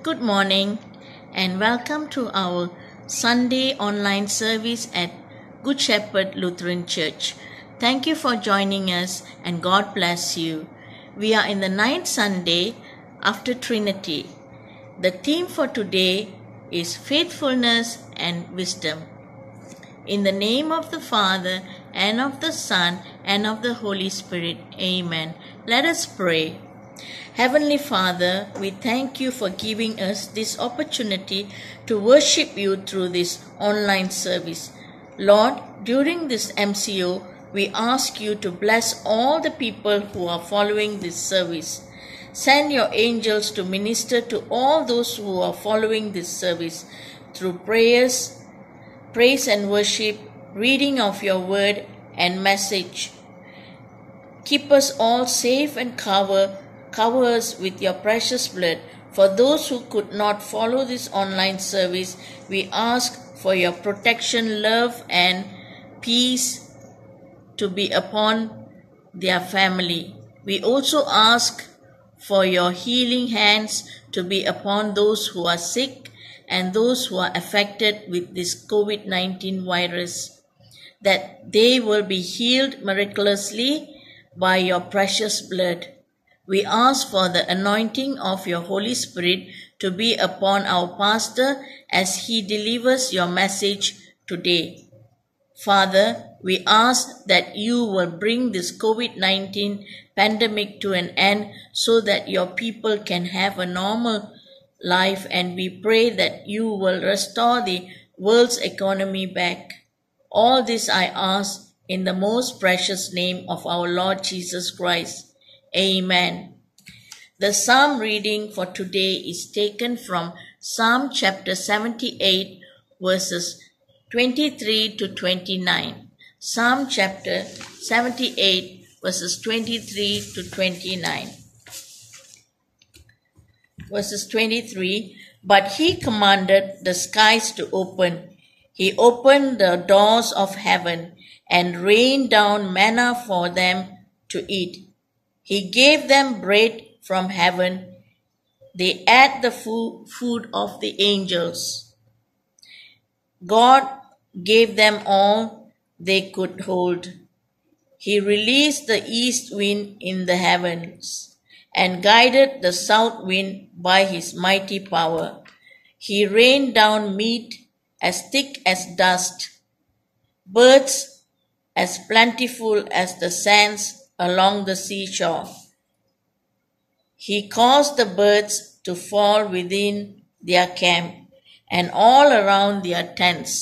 Good morning and welcome to our Sunday online service at Good Shepherd Lutheran Church. Thank you for joining us and God bless you. We are in the ninth Sunday after Trinity. The theme for today is faithfulness and wisdom. In the name of the Father and of the Son and of the Holy Spirit. Amen. Let us pray. Heavenly Father, we thank you for giving us this opportunity to worship you through this online service. Lord, during this MCO, we ask you to bless all the people who are following this service. Send your angels to minister to all those who are following this service through prayers, praise and worship, reading of your word and message. Keep us all safe and cover us with your precious blood. For those who could not follow this online service, we ask for your protection, love, and peace to be upon their family. We also ask for your healing hands to be upon those who are sick and those who are affected with this COVID-19 virus, that they will be healed miraculously by your precious blood. We ask for the anointing of your Holy Spirit to be upon our pastor as he delivers your message today. Father, we ask that you will bring this COVID-19 pandemic to an end so that your people can have a normal life, and we pray that you will restore the world's economy back. All this I ask in the most precious name of our Lord Jesus Christ. Amen. The psalm reading for today is taken from Psalm chapter 78, verses 23 to 29. Psalm chapter 78, verses 23 to 29. Verses 23, but he commanded the skies to open. He opened the doors of heaven and rained down manna for them to eat. He gave them bread from heaven. They ate the food of the angels. God gave them all they could hold. He released the east wind in the heavens and guided the south wind by his mighty power. He rained down meat as thick as dust, birds as plentiful as the sands along the seashore. He caused the birds to fall within their camp and all around their tents.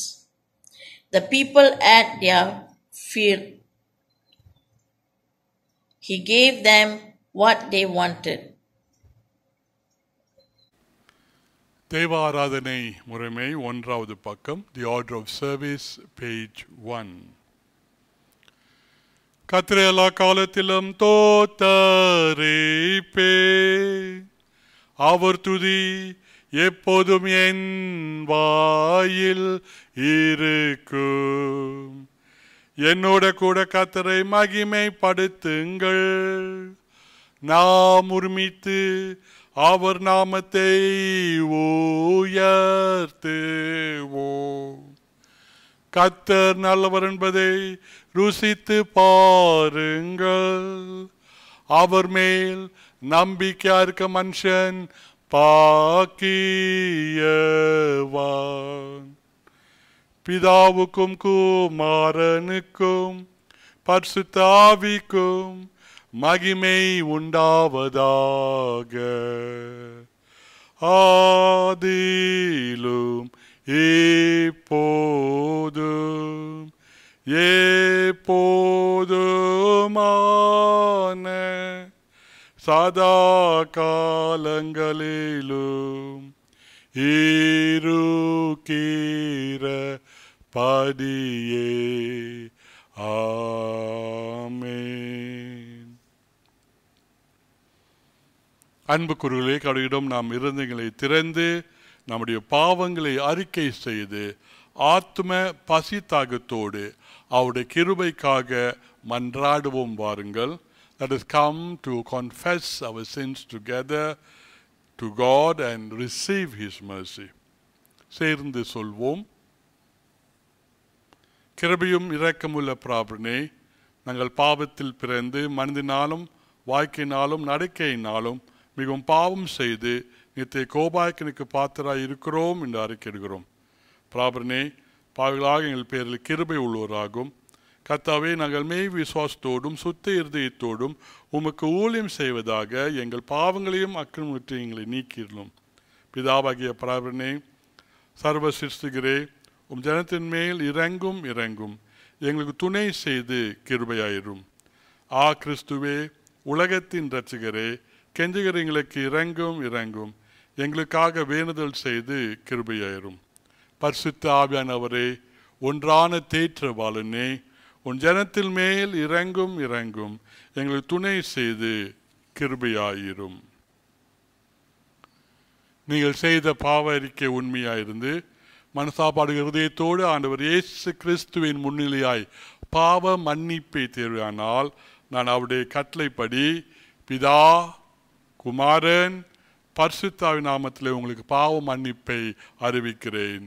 The people at their field. He gave them what they wanted. தேவாராதனை முறைமை 1வது பக்கம், The Order of Service, page 1. கர்த்தரை எல்லா காலத்திலும் தோத்தரிப்பே, அவர் துதி எப்போதும் என் வாயில் இருக்கும். என்னோட கூட கர்த்தரை மகிமைப்படுத்துங்கள். நாம் ஒருமித்து அவர் நாமத்தை உயர்த்துவோம். கர்த்தர் நல்லவர் என்பதை ருசித்து பாருங்கள். அவர் மேல் நம்பிக்கையா இருக்க மனுஷன் பாக்கியவான். பிதாவுக்கும் குமாரனுக்கும் பரிசுத்த ஆவிக்கும் மகிமை உண்டாவதாக. ஆதியிலும் இப்போதும் எப்போதுமான சதா காலங்களிலும் இருக்கிற பதியே. ஆமென். அன்புக்குரியவர்களே, கடவுளிடம் நாம் இருதயங்களை திறந்து நம்முடைய பாவங்களை அறிக்கை செய்து ஆத்ம பசி தாகத்தோடு அவருடைய கிருபைக்காக மன்றாடுவோம் வாருங்கள். Let us come to confess our sins together to God and receive His mercy. சேர்ந்து சொல்வோம். கிருபையும் இரக்கமுள்ள பிதாவே, நாங்கள் பாவத்தில் பிறந்து மனதினாலும் வாக்கினாலும் நடக்கையினாலும் மிகவும் பாவம் செய்து நித்திய கோபாக்கினுக்கு பாத்திராய் இருக்கிறோம் என்று அறிக்கையிடுகிறோம். பிதாவே, பாவிகளாக எங்கள் பேரில் கிருபை உள்ளவராகும். கர்த்தாவே, நாங்கள் மெய் விசுவாசத்தோடும் சுத்த இருதயத்தோடும் உமக்கு ஊழியம் செய்வதாக எங்கள் பாவங்களையும் அக்கிரமத்தையும் எங்களை நீக்கிடலும். பிதாவாகிய பிதாவே, சர்வ சிருஷ்டிகரே, ஜனத்தின் மேல் இறங்கும் எங்களுக்கு துணை செய்து கிருபையாயிரும். கிறிஸ்துவே, உலகத்தின் இரட்சகரே, கெஞ்சுகிற எங்களுக்கு இறங்கும் எங்களுக்காக வேண்டுதல் செய்து கிருபையாயிரும். பரிசுத்த ஆவியானவரே, ஒன்றான தேற்றவாளனே, உன் ஜனத்தின் மேல் இறங்கும் எங்களுக்கு துணை செய்து கிருபையாயிரும். நீங்கள் செய்த பாவ அறிக்கை உண்மையாயிருந்து மனசாபாடு இருதயத்தோடு ஆண்டவர் இயேசு கிறிஸ்துவின் முன்னிலையாய் பாவ மன்னிப்பை தேர்வானால் நான் அவருடைய கட்டளைப்படி பிதா, குமாரன், பரிசுத்த ஆவியின் நாமத்திலே உங்களுக்கு பாவ மன்னிப்பை அறிவிக்கிறேன்.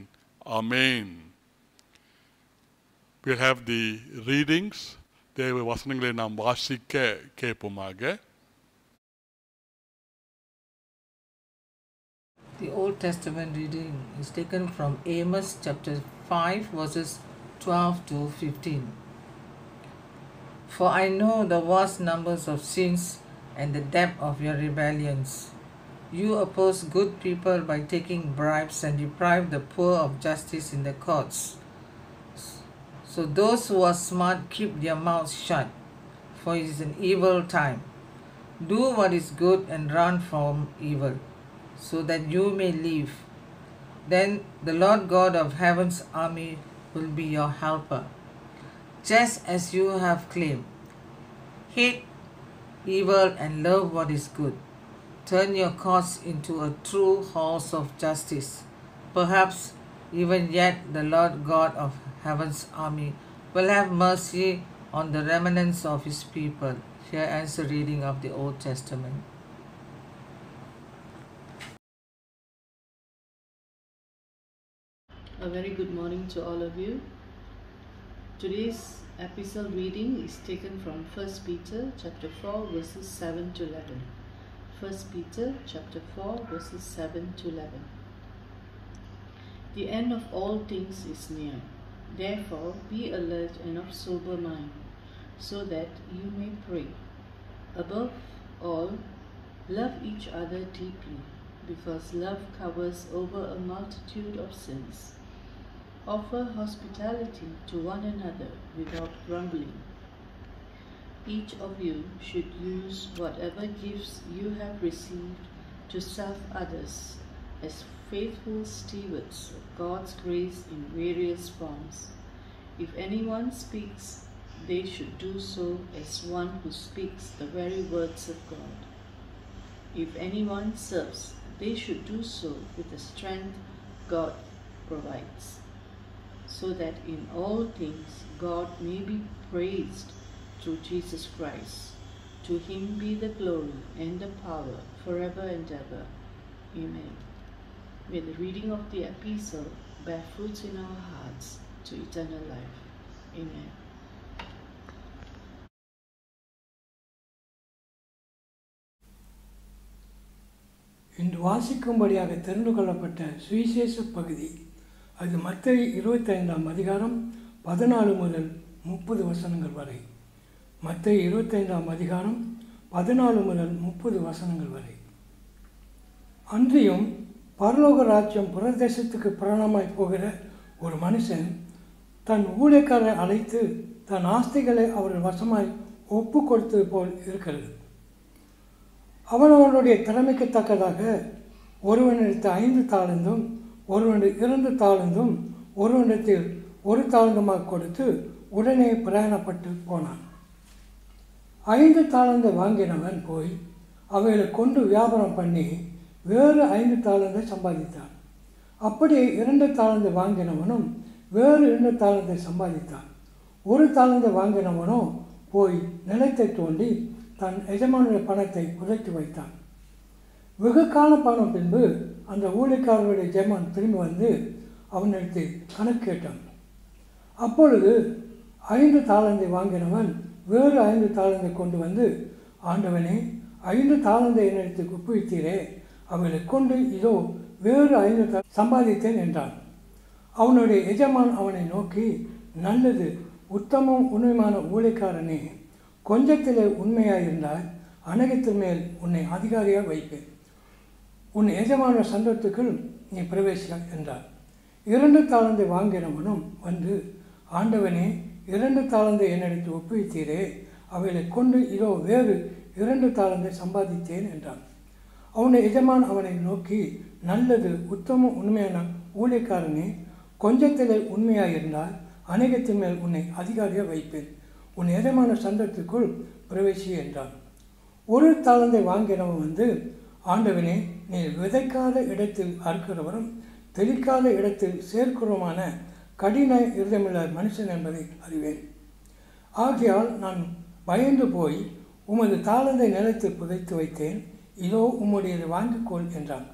ஆமென். We'll have the readings. தேவ வசனங்களை நாம் வாசிக்க கேட்போமாக. The Old Testament reading is taken from Amos chapter 5 verses 12 to 15. For I know the vast numbers of sins and the depth of your rebellions. You oppose good people by taking bribes and deprive the poor of justice in the courts. So those who are smart keep their mouths shut, for it is an evil time. Do what is good and run from evil, so that you may live. Then the Lord God of heaven's army will be your helper. Just as you have claimed, hate evil and love what is good. Turn your course into a true horse of justice. Perhaps even yet the Lord God of heaven's army will have mercy on the remnants of his people. Here ends the reading of the Old Testament. A very good morning to all of you. Today's epistle reading is taken from 1 Peter chapter 4 verses 7 to 11. 1 Peter chapter 4 verses 7 to 11. The end of all things is near. Therefore be alert and of sober mind, so that you may pray. Above all, love each other deeply, because love covers over a multitude of sins. Offer hospitality to one another without grumbling. Each of you should use whatever gifts you have received to serve others as faithful stewards of God's grace in various forms. If anyone speaks, they should do so as one who speaks the very words of God. If anyone serves, they should do so with the strength God provides, so that in all things God may be praised through Jesus Christ. To him be the glory and the power forever and ever. Amen. May the reading of the epistle bear fruits in our hearts to eternal life. Amen. இன்று வாசிக்கும்படியாக தெரிந்து கொள்ளப்பட்ட சுவிசேஷ பகுதி அது மத்தேயு 25ஆம் அதிகாரம் 14 முதல் 30 வசனங்கள் வரை. மத்தேயு 25ஆம் அதிகாரம் 14 முதல் 30 வசனங்கள் வரை. அன்றியும் பரலோக ராஜ்யம் புறதேசத்துக்கு பிரயாணமாய் போகிற ஒரு மனுஷன் தன் ஊழியக்காரரை அழைத்து தன் ஆஸ்திகளை அவர்கள் வசமாய் ஒப்பு கொடுத்தது போல் இருக்கிறது. அவனவனுடைய திறமைக்கு தக்கதாக ஒருவனிடத்தில் 5 தாலந்தும் ஒருவனுக்கு 2 தாலந்தும் ஒருவனிடத்தில் 1 தாலந்துமாக கொடுத்து உடனே பிரயாணப்பட்டு போனான். 5 தாலந்தை வாங்கினவன் போய் அவைகளை கொண்டு வியாபாரம் பண்ணி வேறு 5 தாலந்தை சம்பாதித்தான். அப்படியே 2 தாலந்தை வாங்கினவனும் வேறு 2 தாலந்தை சம்பாதித்தான். 1 தாலந்தை வாங்கினவனும் போய் நிலத்தை தோண்டி தன் எஜமானுடைய பணத்தை புதைத்து வைத்தான். வெகு காலப்பான பின்பு அந்த ஊழியக்காரருடைய ஜெமான் திரும்பி வந்து அவனிடத்தில் கணக்கு கேட்டான். அப்பொழுது 5 தாலந்தை வாங்கினவன் வேறு 5 தாலந்தை கொண்டு வந்து, ஆண்டவனே, 5 தாலந்தை என்னிடத்தில் ஒப்புவித்தீரே, அவளை கொண்டு இதோ வேறு 5 சம்பாதித்தேன் என்றான். அவனுடைய எஜமான் அவனை நோக்கி, நல்லது, உத்தமம் உண்மையான ஊழியக்காரனே, கொஞ்சத்திலே உண்மையாயிருந்தால் அநேகத்தின் மேல் உன்னை அதிகாரியாக வைப்பேன். உன் எஜமான சந்தத்துக்குள் நீ பிரவேசிக்க என்றார். 2 தாலந்தை வாங்கினவனும் வந்து, ஆண்டவனே, 2 தாலந்தை என்னிடத்தில் ஒப்புவித்தீரே, அவைகளை கொண்டு இதோ வேறு 2 தாலந்தை சம்பாதித்தேன் என்றான். அவனுடைய எஜமான் அவனை நோக்கி, நல்லது, உத்தம உண்மையான ஊழியக்காரனே, கொஞ்சத்திலே உண்மையாயிருந்தால் அநேகத்தின் மேல் உன்னை அதிகாரியாக வைப்பேன். உன் எஜமான சந்தத்துக்குள் பிரவேசி என்றான். 1 தாலந்தை வாங்கினவன் வந்து, ஆண்டவனே, நீ விதைக்காத இடத்தில் அறுக்கிறவரும் தெளிக்காத இடத்தில் சேர்க்கிறோமான கடின இருதயமுள்ள மனுஷன் என்பதை அறிவேன். ஆகையால் நான் பயந்து போய் உமது தாளந்தை நிலத்தில் புதைத்து வைத்தேன். இதோ உம்முடையது வாங்கிக்கொள் என்றான்.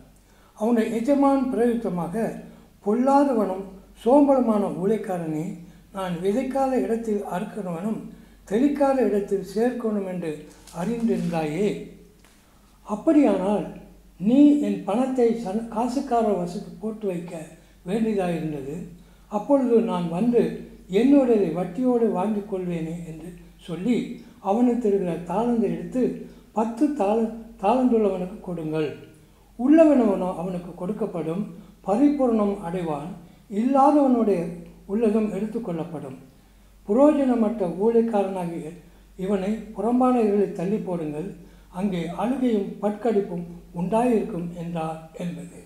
அவனுடைய எஜமான் பிரயுத்தமாக, பொல்லாதவனும் சோம்பலமான ஊழியக்காரனே, நான் விதைக்காத இடத்தில் அறுக்கிறவனும் தெளிக்காத இடத்தில் சேர்க்கணும் என்று அறிந்திருந்தாயே. அப்படியானால் நீ என் பணத்தை காசுக்கார வசதி போட்டு வைக்க வேண்டியதாயிருந்தது. அப்பொழுது நான் வந்து என்னுடைய வட்டியோடு வாங்கி கொள்வேனே என்று சொல்லி அவனுக்கு இருக்கிற தாளந்தை எடுத்து 10 தாளந்துள்ளவனுக்கு கொடுங்கள். உள்ளவனவனோ அவனுக்கு கொடுக்கப்படும், பரிபூர்ணம் அடைவான். இல்லாதவனுடைய உள்ளதும் எடுத்துக்கொள்ளப்படும். புரோஜனமற்ற ஊழியக்காரனாகிய இவனை புறம்பான இருளில் தள்ளி போடுங்கள், அங்கே அழுகையும் பட்கடிப்பும் உண்டாயிருக்கும் என்றார் என்பது.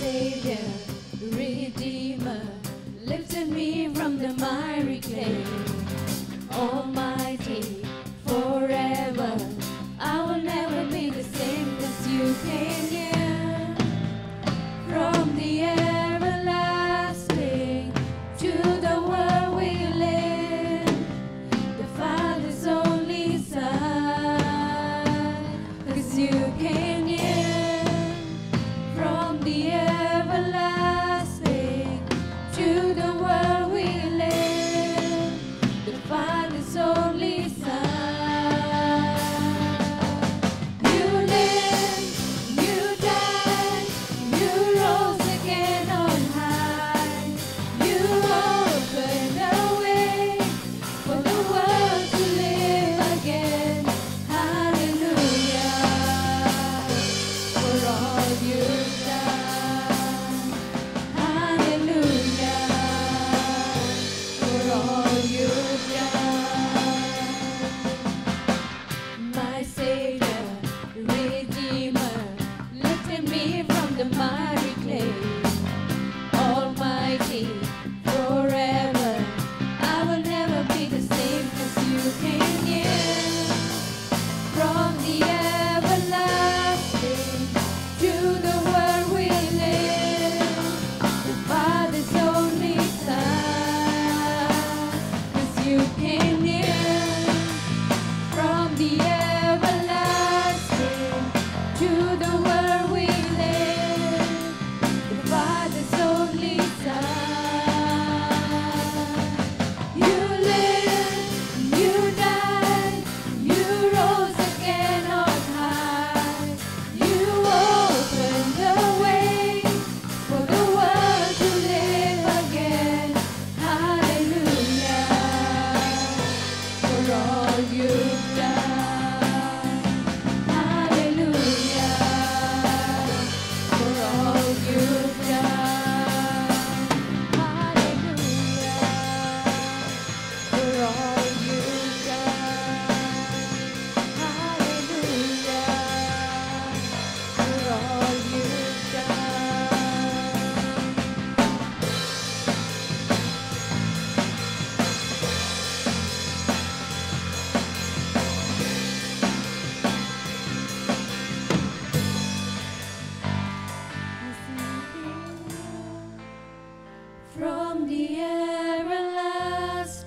Savior, Redeemer, lifted me from the miry clay. Almighty, forever, I will never be the same as you came here. From the everlasting to the world we live, the Father's only Son, 'cause you came here. From the everlasting to the world we live, the Father's only Son. You lived, you died, you rose again on high. You opened the way for the world to live again. Hallelujah for all you've done. Hallelujah for all you've done. My Savior, Redeemer, lifted me from the miry clay. Almighty, forever, I will never be the same 'cause you came near. From the everlasting to the world we live, the Father's only Son, 'cause you came near. From the everlasting to the world we live, the Father's only Son. You lived, you died, you rose again on high. You opened the way for the world to live again. Hallelujah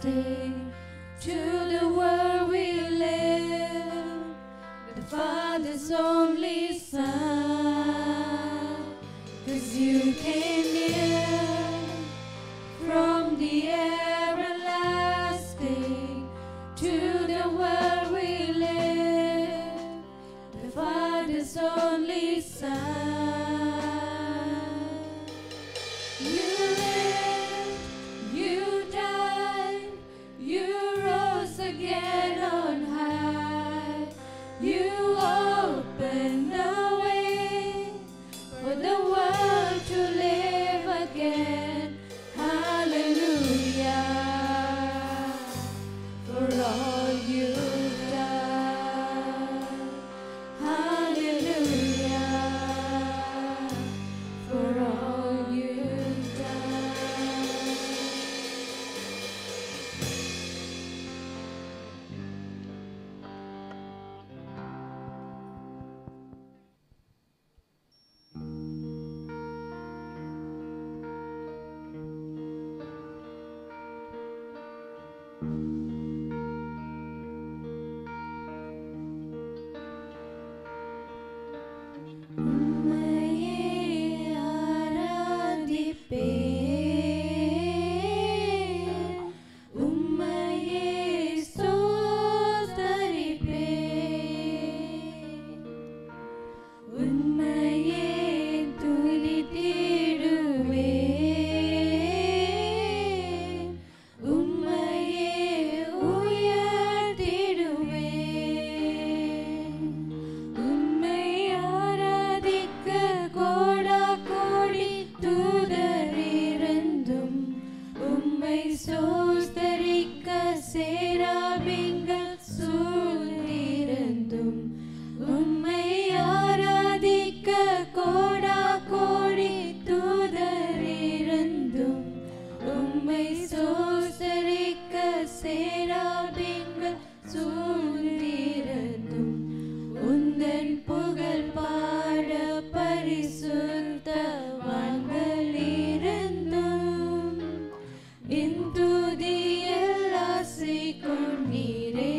everlasting. To the world we live, the Father's only Son. 'Cause you came near from the everlasting. To the world we live, the Father's only Son. You lived, you died, you rose again on high. You opened the way for the world to live again. Hallelujah, for all you've done. Hallelujah, for all you've done. உம்மையே ஆராதிப்பேன், உம்மையே ஸ்தோத்தரிப்பேன், உம்மையே துதித்திடுவேன், உம்மையே உயர்த்திடுவேன். உம்மை ஆராதிக்க கோடா கோடி தூதர் இருந்தும், உம்மை ஸ்தோத்தரிக்க சேராபீன்கள் சூழ்ந்திருந்தும், உம்மை ஆராதிக்க கோடா கோடி தூதர் இருந்தும், உம்மை ஸ்தோத்தரிக்க சேராபீன்கள் சூழ்ந்திருந்தும், உந்தன் புகழ் பாட பரிசுத்தவான்கள் இருந்தும், என் துதியில் ஆசை கொண்டீரே.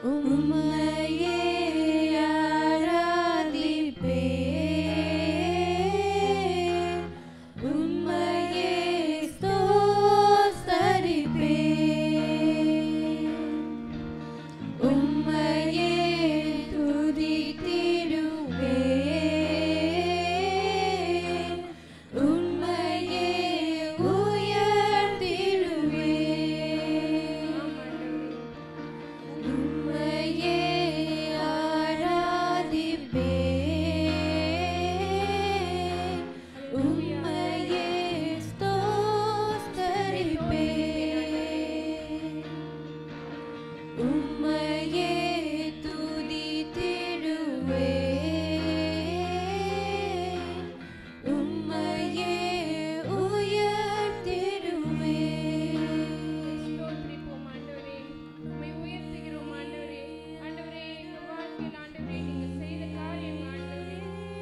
உம்மையே ஆராதிப்பேன், உம்மையே ஸ்தோத்தரிப்பேன், உம்மையே துதித்திடுவேன், உம்மையே உயர்த்திடுவேன், உம்மையே ஆராதிப்பேன், உம்மையே ஸ்தோத்தரிப்பேன், உம்மையே துதித்திடுவேன், உம்மையே உயர்த்திடுவேன். ஸ்தோத்திரிப்போம் ஆண்டவரே, உம்மை உயர்த்துகிறோம் ஆண்டவரே. ஆண்டவரே, எங்கள் வாழ்க்கையில் ஆண்டவரே நீங்க செய்த காரியம் ஆண்டவரே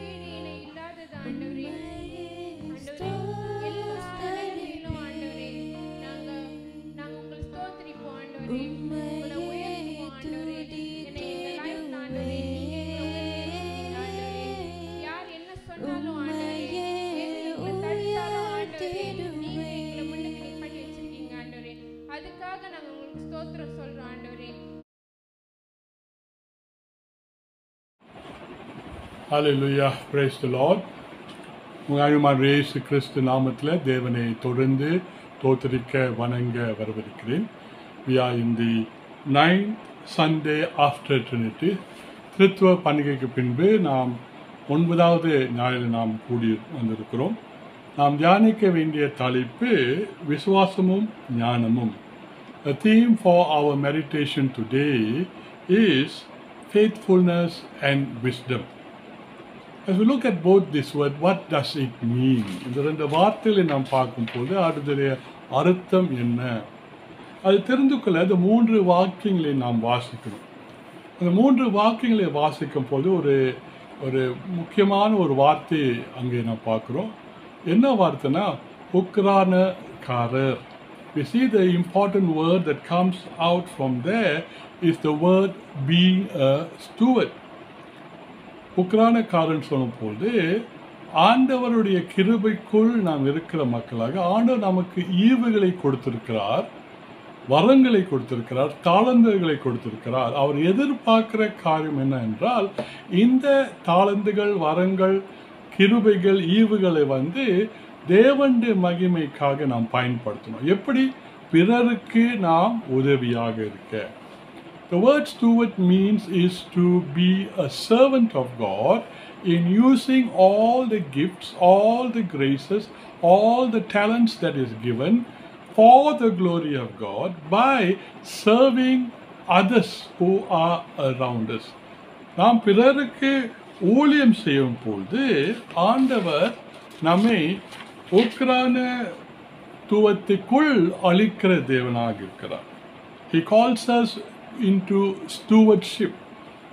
ஈடு இணை இல்லாதது ஆண்டவரே. ஆண்டவரே, எல்லா நிலைமையிலும் ஆண்டவரே நாங்க உங்களை ஸ்தோத்திரிப்போம் ஆண்டவரே. உங்களை உயர்த்துவோம் ஆண்டவரே. என்னை எங்க லைஃப்ல ஆண்டவரே நீங்க எங்களை உயர்த்திருக்கீங்க ஆண்டவரே. யார் என்ன சொன்னாலும் ஆண்டவரே, எது எங்களை தடுத்தாலும் ஆண்டவரே நீங்க எங்களை முன்னுக்கு நிப்பாட்டி வச்சிருக்கீங்க ஆண்டவரே. அதுக்காக நாங்க உங்களுக்கு ஸ்தோத்திரம் சொல்றோம் ஆண்டவரே. Hallelujah, praise the Lord. உங்கள் இயேசு கிறிஸ்து நாமத்தில் தேவனை தொடர்ந்து தோத்தரிக்க வணங்க வரவிருக்கிறேன். We are in the 9th Sunday after Trinity. திருத்துவ பண்டிகைக்கு பின்பு நாம் 9வது ஞாயிறு நாம் கூடி வந்திருக்கிறோம். நாம் தியானிக்க வேண்டிய தலைப்பு விசுவாசமும் ஞானமும். The theme for our meditation today is faithfulness and wisdom. As we look at both this word, what does it mean? இந்த ரெண்டு வார்த்தைகளை நாம் பார்க்கும்போது அதனுடைய அர்த்தம் என்ன? அது தெரிந்து கொள்ள இந்த 3 வாக்கியங்களை நாம் வாசிக்கணும். அந்த 3 வாக்கியங்களை வாசிக்கும் போது ஒரு முக்கியமான ஒரு வார்த்தை அங்கே நாம் பார்க்குறோம். என்ன வார்த்தைனா உக்ரானக்காரர். We see the important word that comes out from there is the word being a steward. உக்ரானக்காரன் சொல்லும்போது ஆண்டவருடைய கிருபைக்குள் நாம் இருக்கிற மக்களாக ஆண்டவர் நமக்கு ஈவுகளை கொடுத்திருக்கிறார், வரங்களை கொடுத்திருக்கிறார், தாளந்துகளை கொடுத்திருக்கிறார். அவர் எதிர்பார்க்கிற காரியம் என்ன என்றால் இந்த தாளந்துகள், வரங்கள், கிருபைகள், ஈவுகளை தேவனுடைய மகிமைக்காக நாம் பயன்படுத்தணும். எப்படி? பிறருக்கு நாம் உதவியாக இருக்க. The word steward means is to be a servant of God in using all the gifts, all the graces, all the talents that is given for the glory of God by serving others who are around us. நாம் பிறருக்கு ஊழியம் செய்யும் பொழுது ஆண்டவர் நம்மை உக்ரானத்துவத்துக்குள் அளிக்கிற தேவனாக இருக்கிறார். He calls us into stewardship,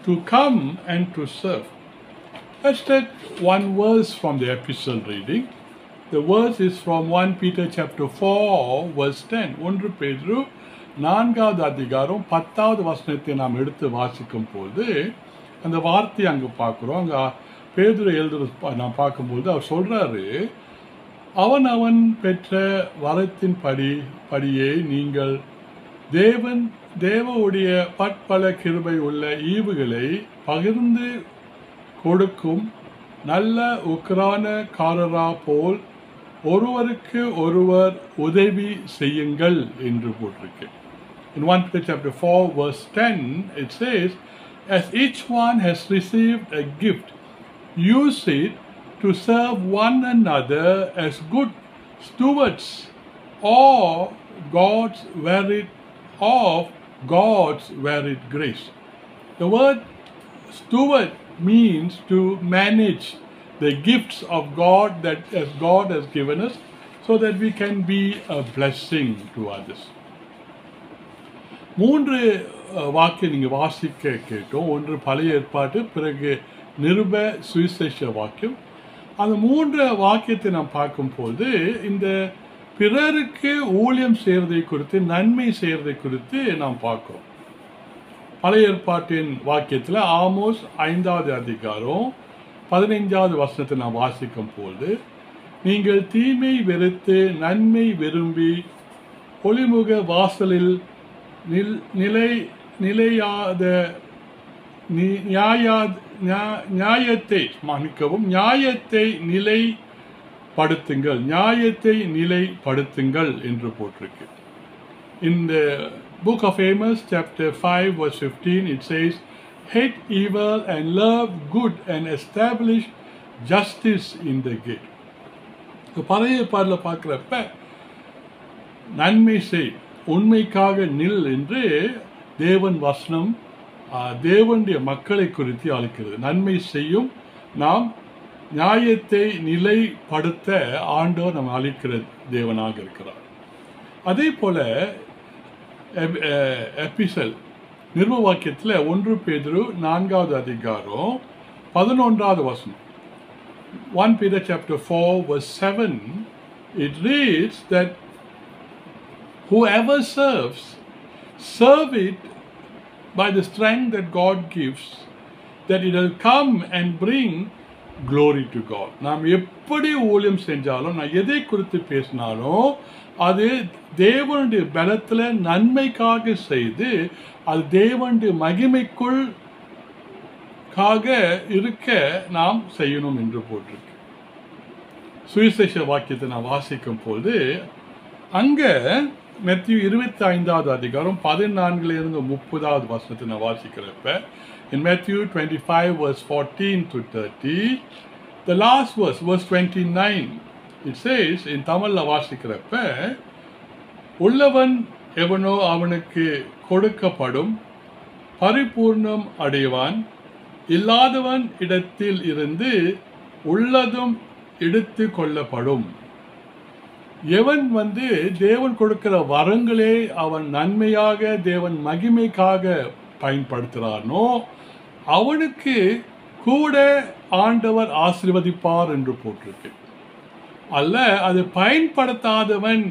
to come and to serve. Let's take one verse from the epistle reading. The verse is from 1 Peter chapter 4 verse 10. 1 பேதுரு 4வது அதிகாரம் 10வது வசனத்தை நாம் எடுத்து வாசிக்கும் போது அந்த வார்த்தை அங்கு பார்க்கிறோம். அங்க பேதுரு எழுதுறது நாம் பார்க்கும்போது அவர் சொல்றாரு, அவன் பெற்ற வரத்தின் படியே நீங்கள் தேவனுடைய பற்பல கிருபை உள்ள ஈவுகளை பகிர்ந்து கொடுக்கும் நல்ல உக்ரானக்காரரா போல் ஒருவருக்கு ஒருவர் உதவி செய்யுங்கள் என்று போட்டிருக்கு. In 1 Peter chapter 4 verse 10 it says, as each one has received a gift, use it to serve one another as good stewards of God's varied grace. The word steward means to manage the gifts of God that as God has given us so that we can be a blessing to others. 3 வாக்கியம் நீங்க வாசிக்க கேட்டோம். ஒன்று பழைய ஏற்பாட்டு, பிறகு நிருப சுவிசேஷ வாக்கியம். அந்த 3 வாக்கியத்தை நாம் பார்க்கும்போது இந்த பிறருக்கு ஊழியம் செய்யறதை குறித்து, நன்மை செய்யறதை குறித்து நாம் பார்க்கிறோம். பழைய ஏற்பாட்டின் வாக்கியத்தில் ஆமோஸ் 5வது அதிகாரம் 15வது வசனத்தை நான் வாசிக்கும் போது, நீங்கள் தீமை வெறுத்து நன்மை விரும்பி ஒளிமுக வாசலில் நிலையாத நியாயத்தை நிலைப்படுத்துங்கள் என்று போட்டிருக்கு. In the book of Amos chapter 5 verse 15 it says, hate evil and love good and establish justice in the gate. பழைய ஏற்பாட்டில் பார்க்குறப்ப நன்மை செய், உண்மைக்காக நில் என்று தேவன் வசனம் தேவனுடைய மக்களை குறித்து அழைக்கிறது. நன்மை செய்யும் நாம் நியாயத்தை நிலைப்படுத்த ஆண்டவர் நம்ம அழைக்கிற தேவனாக இருக்கிறார். அதே போல எபிசல் நிருப வாக்கியத்தில் 1 பேதுரு 4வது அதிகாரம் 11வது வசனம், 1 Peter chapter 4 verse 7, it reads that whoever serve it by the strength that God gives, that it will come and bring glory to God. நாம் எப்படி ஊழியம் செஞ்சாலும், நான் எதை குறித்து பேசினாலும், அது தேவனுடைய பலத்தில் நன்மைக்காக செய்து அது தேவனுடைய மகிமைக்குள்காக இருக்க நாம் செய்யணும் என்று போட்டிருக்கு. சுவிசேஷ வாக்கியத்தை நான் வாசிக்கும் போது அங்க மத்தேயு 25வது அதிகாரம் 14லிருந்து 30வது வசனத்தை நான் வாசிக்கிறப்ப, in Matthew 25 verse 14 to 30, the last verse 29, it says, in தமிழ்ல வாசிக்கிறப்ப, உள்ளவன் எவனோ அவனுக்கு கொடுக்கப்படும், பரிபூர்ணம் அடைவான், இல்லாதவன் இடத்தில் இருந்து உள்ளதும் எடுத்து கொள்ளப்படும். எவன் தேவன் கொடுக்கிற வரங்களே அவன் நன்மையாக தேவன் மகிமைக்காக பயன்படுத்துகிறானோ அவனுக்கு கூட ஆண்டவர் ஆசீர்வதிப்பார் என்று போட்டிருக்கு. அல்ல, அது பயன்படுத்தாதவன்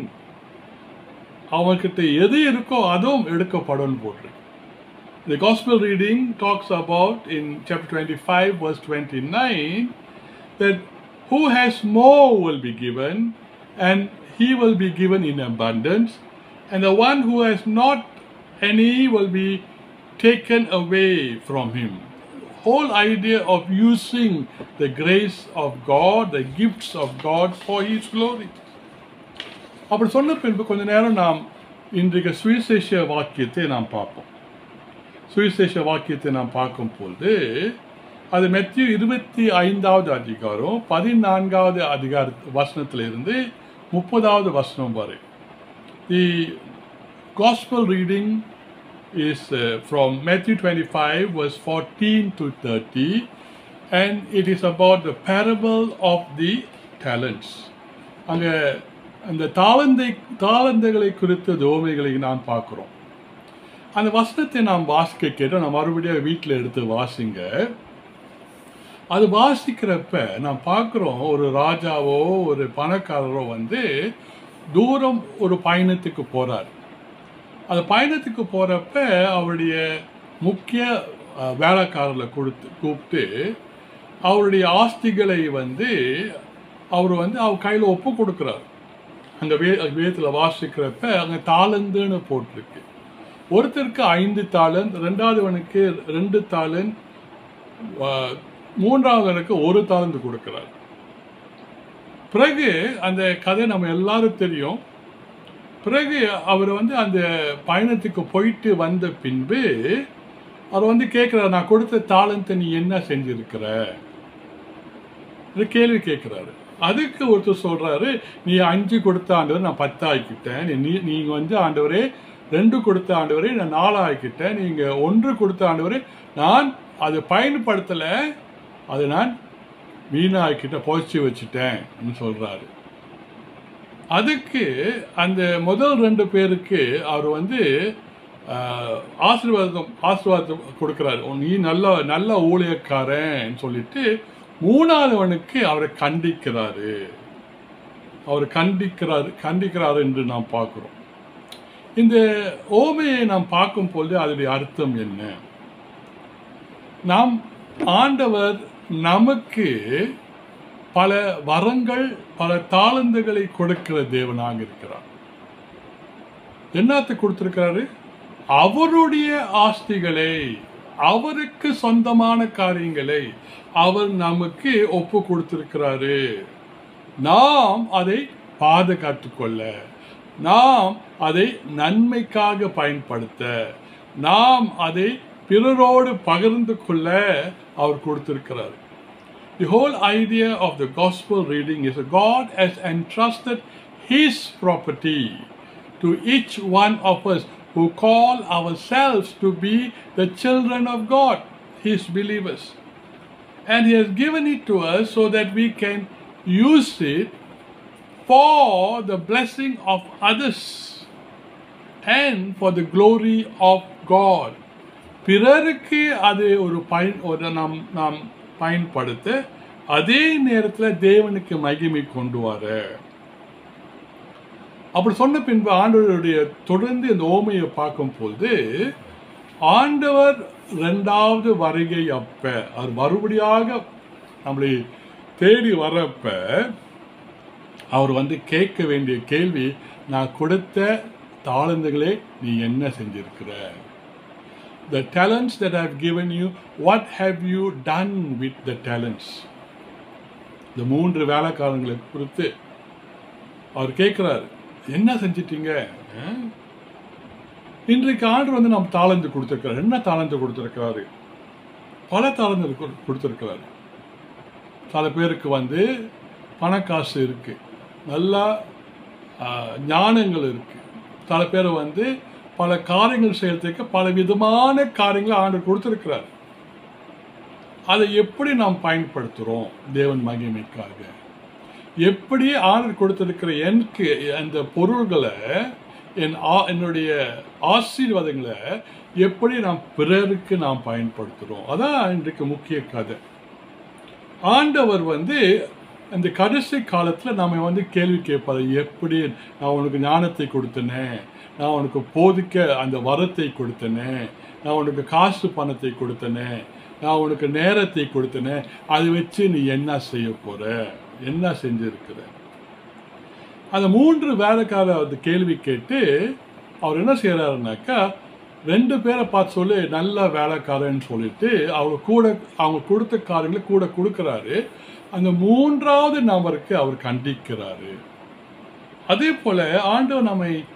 அவன்கிட்ட எது இருக்கோ அதுவும் எடுக்கப்படும் போட்டிருக்கு. The gospel reading talks about in chapter 25 verse 29 that who has more will be given and he will be given in abundance, and the one who has not any will be taken away from him. Whole idea of using the grace of God, the gifts of God for his glory. அப்படி சொன்ன பின்பு கொஞ்ச நேரம் நாம் இன்றைக்கு சுவிசேஷ வாக்கியத்தை நாம் பார்ப்போம். சுவிசேஷ வாக்கியத்தை நாம் பார்க்கும் போது அது மத்தேயு 25வது அதிகாரம் 14வது அதிகார வசனத்திலிருந்து 30வது வசனம் வரை. The gospel reading is from Matthew 25 verse 14 to 30, and it is about the parable of the talents. அங்க அந்த தாளந்துகளை குறித்த உவமைகளை நாம் பார்க்கிறோம். அந்த வசனத்தை நாம் வாசிக்க கேட்டோம். நம்ம மறுபடியும் வீட்டில் எடுத்து வாசிங்க. அது வாசிக்கிறப்ப நாம் பார்க்குறோம், ஒரு ராஜாவோ ஒரு பணக்காரரோ தூரம் ஒரு பயணத்துக்கு போகிறார். அந்த பயணத்துக்கு போகிறப்ப அவருடைய முக்கிய வேலைக்காரர்களை கூப்பிட்டு அவருடைய ஆஸ்திகளை அவர் அவர் கையில் ஒப்பு கொடுக்குறார். அங்கே வேதத்தில் வாசிக்கிறப்ப அங்கே தாளந்துன்னு போட்டிருக்கு. ஒருத்தருக்கு 5 தாளந்து, ரெண்டாவதுவனுக்கு 2 தாளந்து, மூன்றாவதுவனுக்கு 1 தாளந்து கொடுக்கிறார். பிறகு அந்த கதை நம்ம எல்லாரும் தெரியும். பிறகு அவர் அந்த பயணத்துக்கு போயிட்டு வந்த பின்பு அவர் கேட்குறாரு, நான் கொடுத்த தாளந்தை நீ என்ன செஞ்சிருக்கிற கேள்வி கேட்குறாரு. அதுக்கு ஒருத்தர் சொல்றாரு, நீ 5 கொடுத்த ஆண்டவர் நான் 10 ஆக்கிட்டேன், நீங்க ஆண்டவரே 2 கொடுத்த ஆண்டவரே நான் 4 ஆக்கிட்டேன், நீங்க 1 கொடுத்த ஆண்டவரே நான் அதை பயன்படுத்தல, அதை நான் வீணாக்கிட்ட போச்சு வச்சுட்டேன் சொல்றாரு. அதுக்கு அந்த முதல் 2 பேருக்கு அவர் ஆசீர்வாதம் கொடுக்கிறாரு, நீ நல்ல ஊழியக்காரன் சொல்லிட்டு. 3ஆவதுவனுக்கு அவரை கண்டிக்கிறாரு என்று நாம் பார்க்கிறோம். இந்த ஓமையை நாம் பார்க்கும் பொழுது அதனுடைய அர்த்தம் என்ன? நாம் ஆண்டவர் நமக்கு பல வரங்கள், பல தாளந்துகளை கொடுக்கிற தேவனாக இருக்கிறார். என்னத்தை கொடுத்திருக்கிறாரு? அவருடைய ஆஸ்திகளை, அவருக்கு சொந்தமான காரியங்களை அவர் நமக்கு ஒப்பு கொடுத்திருக்கிறாரு. நாம் அதை பாதுகாத்துக் கொள்ள, நாம் அதை நன்மைக்காக பயன்படுத்த, நாம் அதை பிறரோடு பகிர்ந்து கொள்ள அவர் கொடுத்திருக்கிறார். The whole idea of the gospel reading is that God has entrusted His property to each one of us who call ourselves to be the children of God, His believers. And He has given it to us so that we can use it for the blessing of others and for the glory of God. பிறருக்கு அது நாம் பயன்படுத்த, அதே நேரத்தில் தேவனுக்கு மகிமை கொண்டு வர. அப்படி சொன்ன பின்பு ஆண்டவருடைய தொடர்ந்து இந்த ஓமையை பார்க்கும் பொழுது, ஆண்டவர் 2வது வருகை அப்ப, அவர் மறுபடியாக நம்மளை தேடி வரப்ப அவர் கேட்க வேண்டிய கேள்வி, நான் கொடுத்த தாளந்துகளே நீ என்ன செஞ்சிருக்கிற? The talents that I have given you, what have you done with the talents? இந்த 3 வேலைக்காரங்களை குறித்து அவர் கேட்கிறார், என்ன செஞ்சிட்டீங்க? இன்றைக்கு ஆண்டவர் நாம் தாளந்து கொடுத்திருக்கிறார். என்ன தாளந்து கொடுத்திருக்கிறாரு? பல தாளந்து கொடுத்திருக்கிறாரு. சில பேருக்கு பணக்காசு இருக்கு, நல்லா ஞானங்கள் இருக்கு. சில பேர் பல காரியங்கள் செய்யறதுக்கு பல விதமான காரியங்களை ஆண்டவர் கொடுத்திருக்கிறார். அதை எப்படி நாம் பயன்படுத்துறோம் தேவன் மகிமைக்காக? எப்படி ஆண்டவர் கொடுத்திருக்கிற எனக்கு அந்த பொருள்களை, என்னுடைய ஆசீர்வாதங்களை எப்படி நாம் பிறருக்கு நாம் பயன்படுத்துறோம்? அதான் இன்றைக்கு முக்கிய கதை. ஆண்டவர் அந்த கடைசி காலத்தில் நம்ம கேள்வி கேட்பாரு, எப்படி நான் உனக்கு ஞானத்தை கொடுத்தனே, நான் உனக்கு போதிக்க அந்த வரத்தை கொடுத்தனே, நான் உனக்கு காசு பணத்தை கொடுத்தனே, நான் உனக்கு நேரத்தை கொடுத்தனே, அதை வச்சு நீ என்ன செய்ய போற, என்ன செஞ்சிருக்கிற? அந்த 3 வேலைக்கார கேள்வி கேட்டு அவர் என்ன செய்யறாருனாக்கா, 2 பேரை பார்த்து சொல்லி நல்ல வேலைக்காரன்னு சொல்லிட்டு அவங்க கொடுத்த காரியங்களை கூட கொடுக்கிறாரு. அந்த 3வது நபருக்கு அவர் கண்டிக்கிறாரு. அதே போல ஆண்டவர்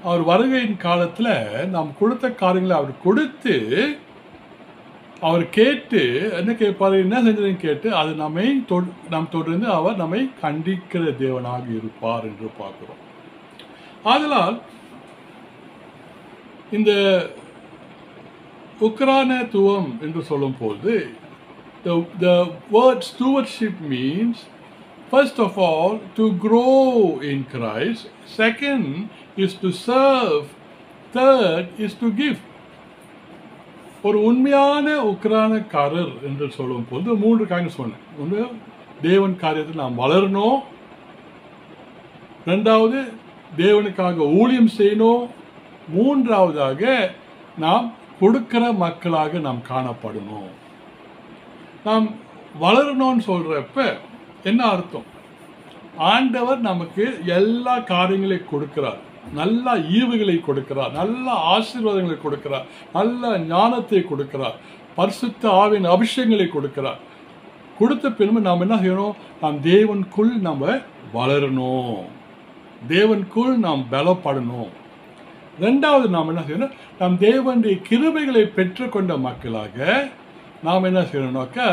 அவர் வருகையின் காலத்துல நாம் கொடுத்த காரியங்களை அவர் கொடுத்து, அவர் கேட்டு என்ன கேட்பாரு, என்ன செஞ்சதுன்னு கேட்டு அது நாம் தொடர்ந்து அவர் நம்மை கண்டிக்கிற தேவனாக இருப்பார் என்று பார்க்கிறோம். ஆதலால் இந்த உக்ரானத்துவம் என்று சொல்லும் போது, the word stewardship means, first of all, to grow in Christ. Second is to serve. Third is to give. ஒரு உண்மையான உக்ரானக்காரர் என்று சொல்லும் போது 3 காரியம் சொன்னேன். ஒன்று, தேவன் காரியத்தில் நாம் வளரணும். 2வது, தேவனுக்காக ஊழியம் செய்யணும். 3வதாக, நாம் கொடுக்கிற மக்களாக நாம் காணப்படணும். நாம் வளரணும்னு சொல்றப்ப என்ன அர்த்தம்? ஆண்டவர் நமக்கு எல்லா காரியங்களையும் கொடுக்கிறார், நல்ல ஈவுகளை கொடுக்கிறார், நல்ல ஆசீர்வாதங்களை கொடுக்கிறார், நல்ல ஞானத்தை கொடுக்கிறார், பரிசுத்த ஆவியின் அபிஷேகங்களை கொடுக்கிறார். கொடுத்த பின்பு நாம் என்ன செய்யணும்? நாம் தேவனுக்குள் நம்ம வளரணும், தேவனுக்குள் நாம் பலப்படணும். 2வது நாம் என்ன செய்யணும்? நாம் தேவனுடைய கிருபைகளை பெற்றுக்கொண்ட மக்களாக நாம் என்ன செய்யணும்னாக்கா,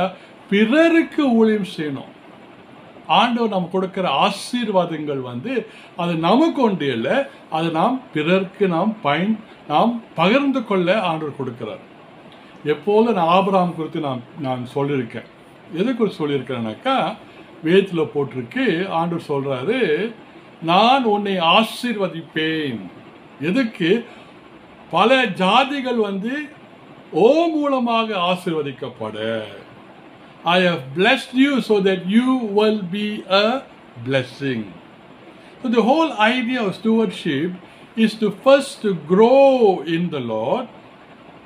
பிறருக்கு ஊழியம் செய்யணும். ஆண்டவர் நாம் கொடுக்கிற ஆசீர்வாதங்கள் அது நமக்கு ஒன்று இல்லை, அது நாம் பிறருக்கு நாம் பகிர்ந்து கொள்ள ஆண்டவர் கொடுக்கிறார். எப்போது நான் ஆபிரகாம் குறித்து நான் சொல்லியிருக்கேன். எது குறித்து சொல்லியிருக்கிறேன்னாக்கா, வேதத்தில் போட்டிருக்கு, ஆண்டவர் சொல்றாரு, நான் உன்னை ஆசீர்வதிப்பேன். எதுக்கு? பல ஜாதிகள் ஓ மூலமாக ஆசீர்வதிக்கப்பட. I have blessed you so that you will be a blessing. So the whole idea of stewardship is to first to grow in the Lord.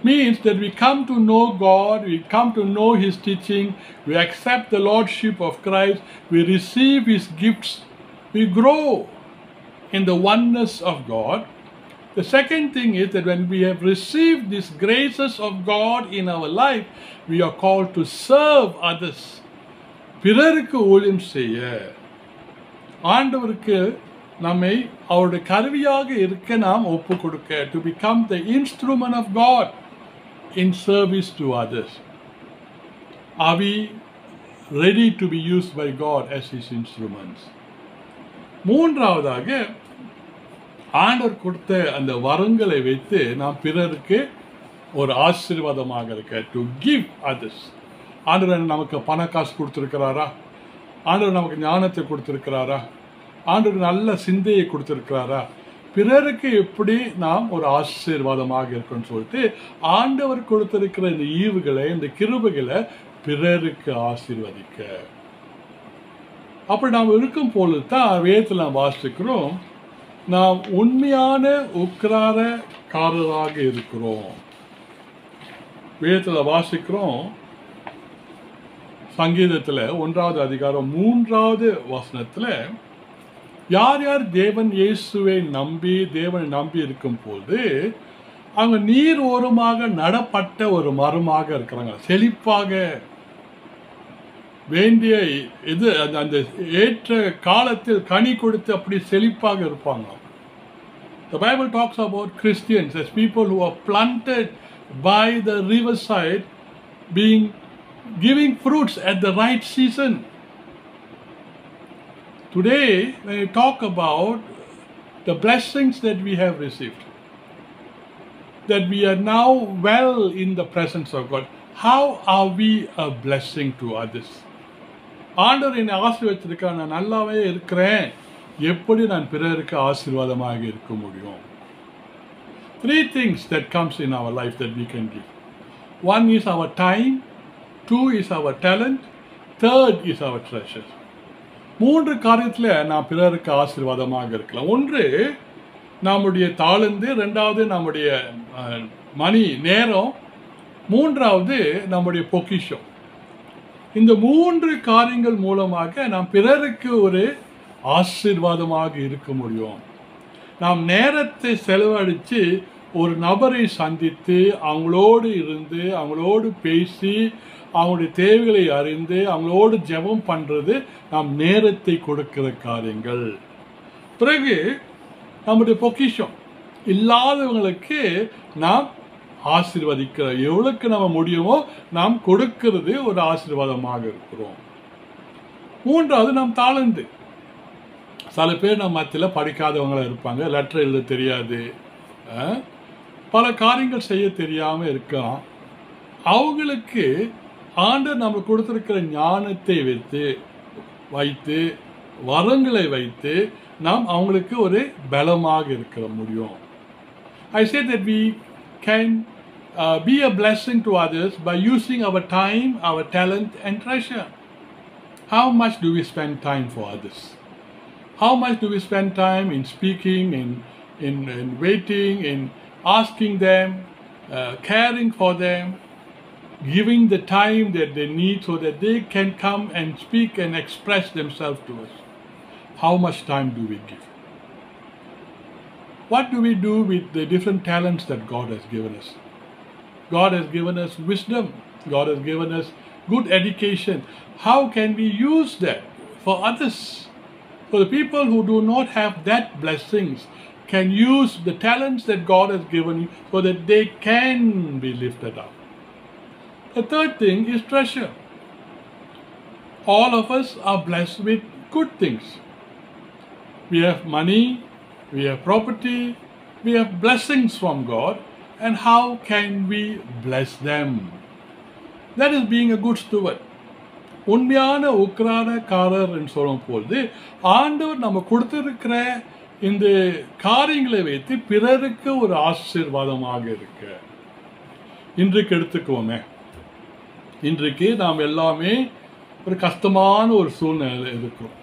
Means that we come to know God, we come to know His teaching, we accept the Lordship of Christ, we receive His gifts, we grow in the oneness of God. The second thing is that when we have received these graces of God in our life, we are called to serve others. பிறருக்கு ஊழியம் செய்ய ஆண்டவருக்கு நம்மை அவருடைய கருவியாக இருக்க நாம் ஒப்பு கொடுக்க, to become the instrument of God in service to others. Are we ready to be used by God as His instruments? மூன்றாவதாக ஆண்டவர் கொடுத்த அந்த வரங்களை வைத்து நாம் பிறருக்கு ஒரு ஆசீர்வாதமாக இருக்க, to give others. ஆண்டவர் நமக்கு பண காசு கொடுத்துருக்கிறாரா? ஆண்டவர் நமக்கு ஞானத்தை கொடுத்துருக்கிறாரா? ஆண்டவர் நல்ல சிந்தையை கொடுத்துருக்கிறாரா? பிறருக்கு எப்படி நாம் ஒரு ஆசீர்வாதமாக இருக்குன்னு சொல்லிட்டு ஆண்டவர் கொடுத்திருக்கிற இந்த ஈவுகளை, இந்த கிருபைகளை பிறருக்கு ஆசீர்வதிக்க. அப்படி நாம் இருக்கும் பொழுது தான் வேதத்தில் நாம் வாசிக்கிறோம், நாம் உண்மையான உக்கிராரக்காரராக இருக்கிறோம். வேதத்தில் வாசிக்கிறோம், சங்கீதத்தில் 1வது அதிகாரம் 3வது வசனத்தில், யார் யார் தேவன் இயேசுவை நம்பி தேவனை நம்பி இருக்கும் போது அவங்க நீர் ஓரமாக நடப்பட்ட ஒரு மரமாக இருக்கிறாங்க, செழிப்பாக வேண்டிய இது அந்த ஏற்ற காலத்தில் கனி கொடுத்து அப்படி செழிப்பாக இருப்பாங்க. The Bible talks about Christians as people who are planted by the riverside, giving fruits at the right season. Today, when we talk about the blessings that we have received, that we are now well in the presence of God, how are we a blessing to others? ஆண்டவர் என்னை ஆசீர்வதிச்சிருக்கா, நான் நல்லாவே இருக்கிறேன், எப்படி நான் பிறருக்கு ஆசீர்வாதமாக இருக்க முடியும்? 3 things that comes in our life that we can give. 1 is our time, 2 is our talent, 3rd is our treasure. 3 காரியத்தில் நாம் பிறருக்கு ஆசீர்வாதமாக இருக்கலாம். 1 நம்முடைய தாளந்து, 2வது நம்முடைய மணி நேரம், 3வது நம்முடைய பொக்கிஷம். இந்த 3 காரியங்கள் மூலமாக நாம் பிறருக்கு ஒரு ஆசீர்வாதமாக இருக்க முடியும். நாம் நேரத்தை செலவழித்து ஒரு நபரை சந்தித்து அவங்களோடு இருந்து அவங்களோடு பேசி அவங்களுடைய தேவைகளை அறிந்து அவங்களோடு ஜெபம் பண்ணுறது நாம் நேரத்தை கொடுக்கிற காரியங்கள். பிறகு நம்முடைய பொக்கிஷம் இல்லாதவங்களுக்கு நாம் ஆசீர்வதிக்கிற, எவ்வளவுக்கு நம்ம முடியுமோ நாம் கொடுக்கிறது ஒரு ஆசீர்வாதமாக இருக்கிறோம். 3வது நாம் தாளந்து. சில பேர் நம்ம மத்தியில் படிக்காதவங்களா இருப்பாங்க, லெட்டர் எழுத தெரியாது, பல காரியங்கள் செய்ய தெரியாமல் இருக்கலாம். அவங்களுக்கு ஆண்டவர் நம்ம கொடுத்திருக்கிற ஞானத்தை வைத்து வரங்களை வைத்து நாம் அவங்களுக்கு ஒரு பலமாக இருக்க முடியும். I say that we can be a blessing to others by using our time, our talent and treasure. How much do we spend time for others? How much do we spend time in speaking, in waiting, in asking them, caring for them, giving the time that they need so that they can come and speak and express themselves to us? How much time do we give? What do we do with the different talents that God has given us? God has given us wisdom. God has given us good education. How can we use that for others? So the people who do not have that blessings can use the talents that God has given you so that they can be lifted up. The 3rd thing is treasure. All of us are blessed with good things. We have money, we have property, we have blessings from God, and how can we bless them? That is being a good steward. உண்மையான உக்கிரானக்காரர் என்று சொல்லும் பொழுது ஆண்டவர் நம்ம கொடுத்திருக்கிற இந்த காரியங்களை வைத்து பிறருக்கு ஒரு ஆசீர்வாதமாக இருக்க. இன்றைக்கு எடுத்துக்குவோமே, இன்றைக்கு நாம் எல்லாமே ஒரு கஷ்டமான ஒரு சூழ்நிலையில் இருக்கிறோம்.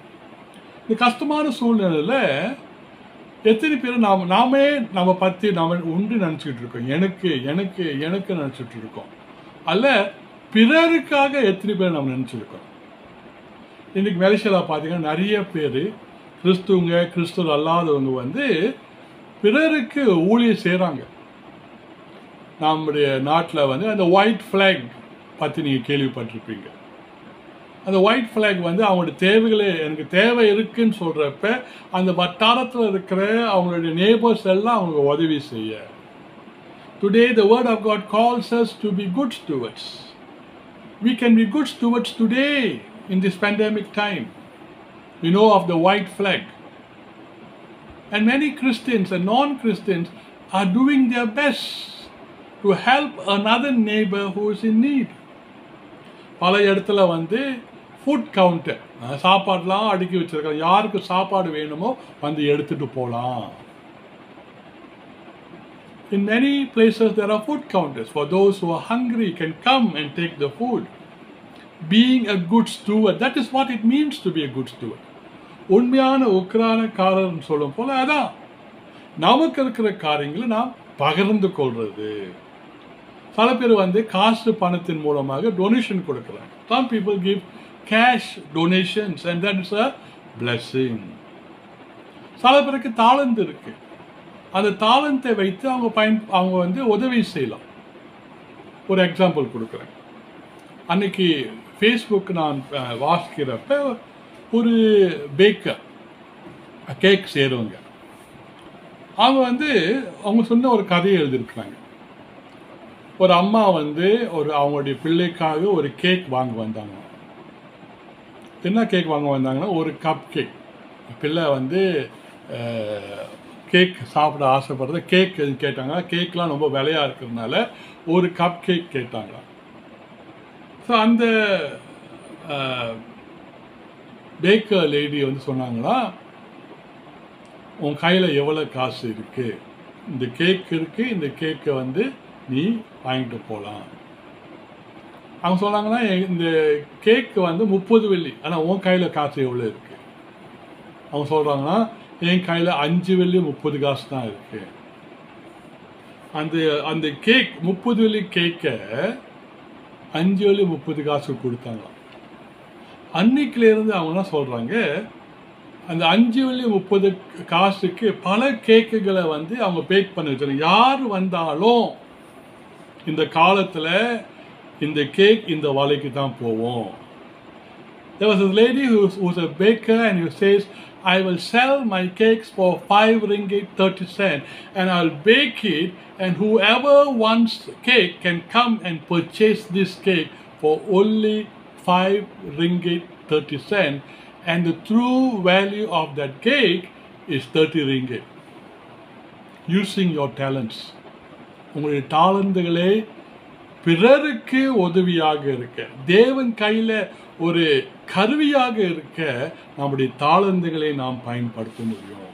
இந்த கஷ்டமான சூழ்நிலையில் எத்தனை பேர் நாமே நம்ம பற்றி நம்ம உண்டு நினச்சிக்கிட்டு இருக்கோம், எனக்கு எனக்கு எனக்கு நினச்சிட்டு இருக்கோம், அல்ல பிறருக்காக எத்தனை பேர் நம்ம நினச்சிருக்கோம். இன்றைக்கி மலேசியாவில் பார்த்தீங்கன்னா நிறைய பேர் கிறிஸ்துவங்க கிறிஸ்துவர் அல்லாதவங்க வந்து பிறருக்கு ஊழியம் செய்கிறாங்க. நம்முடைய நாட்டில் வந்து அந்த ஒயிட் ஃப்ளாக் பற்றி நீங்கள் கேள்விப்பட்டிருப்பீங்க. அந்த ஒயிட் ஃப்ளாக் வந்து அவங்களுடைய தேவைகளே எனக்கு தேவை இருக்குன்னு சொல்கிறப்ப அந்த வட்டாரத்தில் இருக்கிற அவங்களுடைய நேபர்ஸ் எல்லாம் அவங்களுக்கு உதவி செய்ய. Today the word of God calls us to be good stewards. We can be good stewards today in this pandemic time. We know of the white flag. And many Christians and non-Christians are doing their best to help another neighbor who is in need. பல இடத்துல வந்து food counter சாப்பாடுலாம் அடுக்கி வச்சிருக்காங்க. யாருக்கு சாப்பாடு வேணுமோ வந்து எடுத்துட்டு போகலாம். In many places there are food counters for those who are hungry can come and take the food. Being a good steward, that is what it means to be a good steward. உண்மையான உக்ரானக்காரன் சொல்லும் போல அதான் நமக்கு இருக்கிற காரியங்களை நாம் பகிர்ந்து கொள்றது. சில பேர் வந்து காசு பணத்தின் மூலமாக டொனேஷன் கொடுக்குறாங்க. Some people give cash donations and that is a blessing. சில பேருக்கு தாளந்து இருக்கு. அந்த தாளந்தை வைத்து அவங்க வந்து உதவி செய்யலாம். ஒரு எக்ஸாம்பிள் கொடுக்குறேன். அன்னைக்கு ஃபேஸ்புக் நான் வாசிக்கிறப்ப ஒரு பேக்கர் கேக் செய்கிறவங்க அவங்க வந்து அவங்க சொன்ன ஒரு கதையை எழுதியிருக்கிறாங்க. ஒரு அம்மா வந்து அவங்களுடைய பிள்ளைக்காக ஒரு கேக் வாங்க வந்தாங்க. என்ன கேக் வாங்க வந்தாங்கன்னா ஒரு கப் கேக். பிள்ளை வந்து கேக் சாப்பிட ஆசைப்படுறது. கேக் எது கேட்டாங்க, கேக்லாம் ரொம்ப விலையாக இருக்கிறதுனால ஒரு கப் கேக் கேட்டாங்க. ஸோ அந்த பேக்கர் லேடி வந்து சொன்னாங்களா, உன் கையில் எவ்வளோ காசு இருக்குது, இந்த கேக் இருக்குது, இந்த கேக்கை வந்து நீ வாங்கிட்டு போகலாம். அவங்க சொன்னாங்கன்னா இந்த கேக்கு வந்து 30 வெள்ளி, ஆனால் உன் கையில் காசு எவ்வளோ இருக்குது. அவங்க சொல்கிறாங்கன்னா என் கையில் 5 வெள்ளி 30 காசு தான் இருக்குது. அந்த கேக் 30 வெள்ளி கேக்கை 5 வெள்ளி 30 காசு கொடுத்தாங்க. அன்னைக்கிலேருந்து அவங்களாம் சொல்கிறாங்க அந்த 5 வெள்ளி 30 காசுக்கு பல கேக்குகளை வந்து அவங்க பேக் பண்ணி வச்சுருக்காங்க. யார் வந்தாலும் இந்த காலத்தில் இந்த கேக் இந்த வாழைக்கு தான் போவோம். There was a lady who's a baker and who says, I will sell my cakes for 5 ringgit 30 cents and I'll bake it and whoever wants cake can come and purchase this cake for only 5 ringgit 30 cents and the true value of that cake is 30 ringgit. Using your talents. உங்களுடைய தாளந்துகளே பிறருக்கு உதவியாக இருக்க, தேவன் கையில் ஒரு கருவியாக இருக்க நம்முடைய தாளந்துகளை நாம் பயன்படுத்த முடியும்.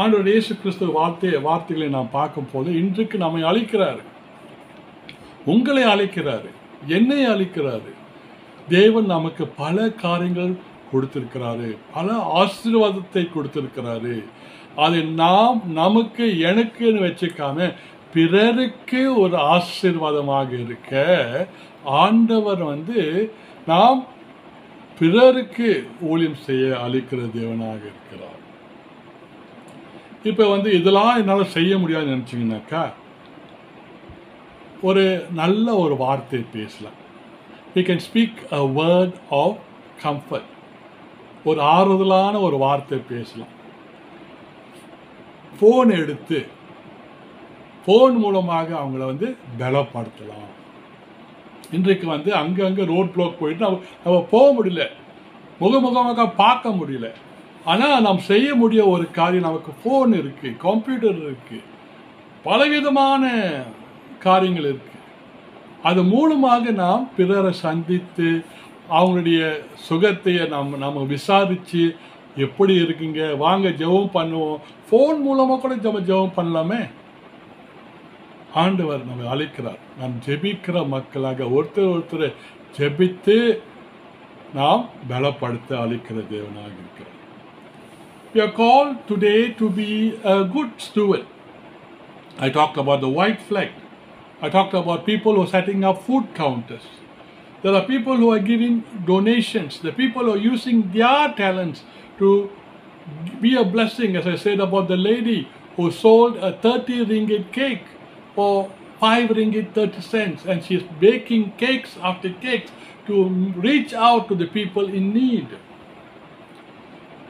ஆண்டவர் இயேசு கிறிஸ்து வார்த்தைகளை நாம் பார்க்கும் போது இன்றைக்கு நம்மை அழைக்கிறாரு, உங்களை அழைக்கிறாரு, என்னை அழைக்கிறாரு. தேவன் நமக்கு பல காரியங்கள் கொடுத்திருக்கிறாரு, பல ஆசீர்வாதத்தை கொடுத்திருக்கிறாரு. அதை நாம் நமக்கு எனக்குன்னு வச்சுக்காம பிறருக்கு ஒரு ஆசீர்வாதமாக இருக்க ஆண்டவர் வந்து நாம் பிறருக்கு ஊழியம் செய்ய அளிக்கிற தேவனாக இருக்கிறார். இப்போ வந்து இதெல்லாம் என்னால் செய்ய முடியாதுன்னு நினச்சிங்கனாக்கா ஒரு நல்ல ஒரு வார்த்தை பேசலாம். We can speak a word of comfort. ஒரு ஆறுதலான ஒரு வார்த்தை பேசலாம். ஃபோன் எடுத்து ஃபோன் மூலமாக அவங்கள வந்து பலப்படுத்தலாம். இன்றைக்கு வந்து அங்கங்கே ரோட் பிளாக் போயிட்டு நம்ம போக முடியல, முகமுகமாக பார்க்க முடியல. ஆனால் நாம் செய்ய முடிய ஒரு காரியம், நமக்கு ஃபோன் இருக்குது, கம்ப்யூட்டர் இருக்குது, பலவிதமான காரியங்கள் இருக்குது. அது மூலமாக நாம் பிறரை சந்தித்து அவங்களுடைய சுகத்தை நம்ம விசாரித்து எப்படி இருக்குங்க, வாங்க ஜெபம் பண்ணுவோம். ஃபோன் மூலமாக கூட ஜெபம் பண்ணலாமே. ஆண்டவர் நம்ம அழைக்கிறார். நாம் ஜெபிக்கிற மக்களாக ஒருத்தர் ஜெபித்து நாம் பலப்படுத்த அழைக்கிற தேவனாக இருக்கிறார். We are called today to be a good steward. I talked about the white flag. I talked about people who are setting up food counters. There are people who are giving donations. The people who are using their talents to be a blessing, as I said about the lady who sold a 30 ringgit cake for 5 ringgit 30 cents, and she's baking cakes after cakes to reach out to the people in need.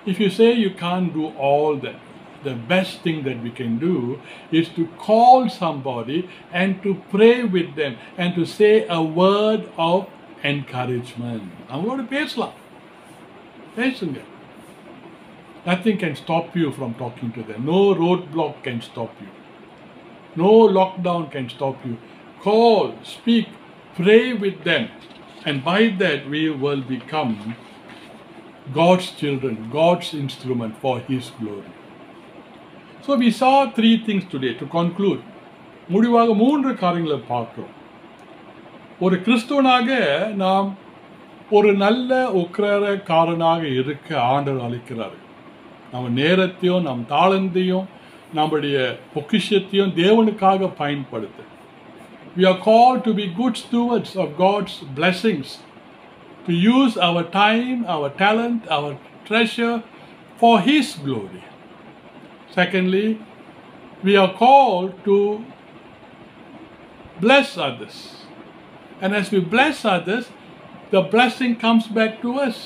If you say you can't do all that, the best thing that we can do is to call somebody and to pray with them and to say a word of encouragement. அவங்களோட பேசலாம், பேசுங்க. Nothing can stop you from talking to them. No roadblock can stop you. No lockdown can stop you. Call, speak, pray with them, and by that we will become God's children, God's instrument for His glory. So we saw 3 things today. To conclude, முடிவாக 3 காரியங்களை பார்க்கிறோம். ஒரு கிறிஸ்துவனாக நாம் ஒரு நல்ல உக்கிரகாரனாக இருக்க ஆண்டவர் அழைக்கிறார். நம்ம நேரத்தையும் நம் தாளந்தையும் நம்முடைய பொக்கிஷத்தையும் தேவனுக்காக பயன்படுத்த. We are called to be good stewards of God's blessings, to use our time, our talent, our treasure for His glory. Secondly, we are called to bless others. And as we bless others, the blessing comes back to us.